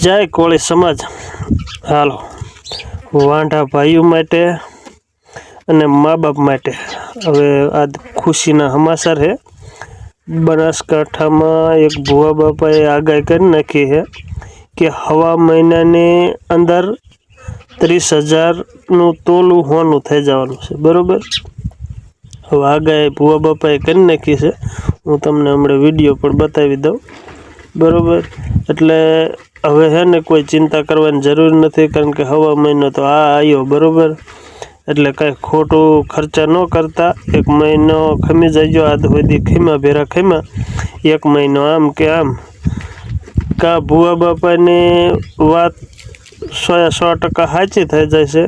जय कोळी समाज हालो वांढा भाईओ माटे अने माँ बाप माटे हवे आज खुशीना समाचार है। बनासकांठा में एक भुवा बापाए आगाही कर नाखी है कि हवा महीना ने अंदर 30,000 नु तोलू होनु थई जवानुं छे। बरोबर हवे आगाही भुवा बापाए कर नाखी है। हूँ तमने हमणे विडियो पण बतावी दऊं। बरोबर एटले हवे है ने कोई चिंता करवानी जरूर नहीं, कारण के हवा महीनो तो आ आयो। बरोबर एटले कई खोटू खर्चा न करता एक महीनो खमी जाइयो। आज होदी खीमा भेरा खीमा एक महीनो आम के आम का भुवा बापा ने बात 100% साची थई जाय छे।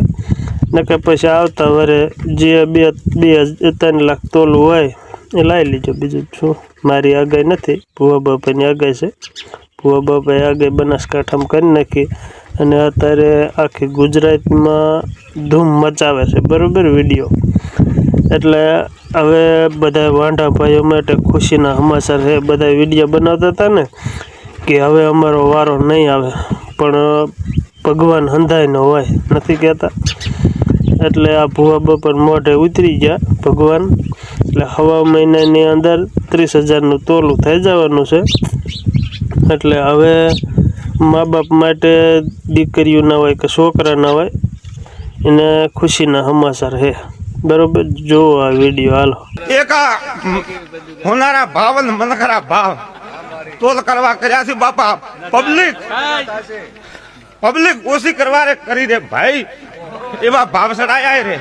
न के पछी आवता वरे जे 2-3 लाख तोलू होय ए लाई लीजो। बीजू छुं मारी आगाही नथी, भुवा बापानी आगाही छे। भुवा बापाए आगाही बनासकांठामां करी नाखी अने अत्यारे आखी गुजरात में धूम मचावे छे। बरोबर विडियो एटले हवे बधा वांढा भाईओ माटे खुशीना समाचार है। बधा विडियो बनावता था ने कि हवे अमारो वारो नहीं आवे, पण भगवान हंधाय न होय नथी कहेता। एटले आ भुवा बापा मोढे उतरी गया भगवान। एटले हवा महीनानी अंदर 30,000 नु तोलू थई जवानुं छे। एटले हवे माँ बाप माटे दीकरीओ ना होय के छोकरा ना होय एने खुशीना समाचार है। बरोबर जो आ विडियो हालो एका होनारा भावन मनखरा भाव तोल करवा कर्या छे बापा। पब्लिक ओसी करवा रे करी रे भाई एवा भाव सड़ाया रे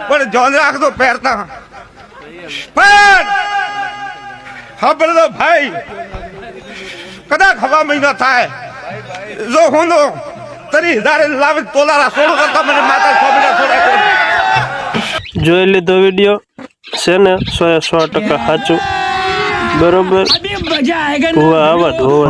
पण जोन राख दो पैरता पर खबर दो भाई कदा खवा महीना थाय जो होनो 30,000 लावे तोलारा सोडो करता मने माता स्वामीना छोड़ा जोई लीधो विडियो छे ने 100% साचुं। बरोबर हुआ आवा होवा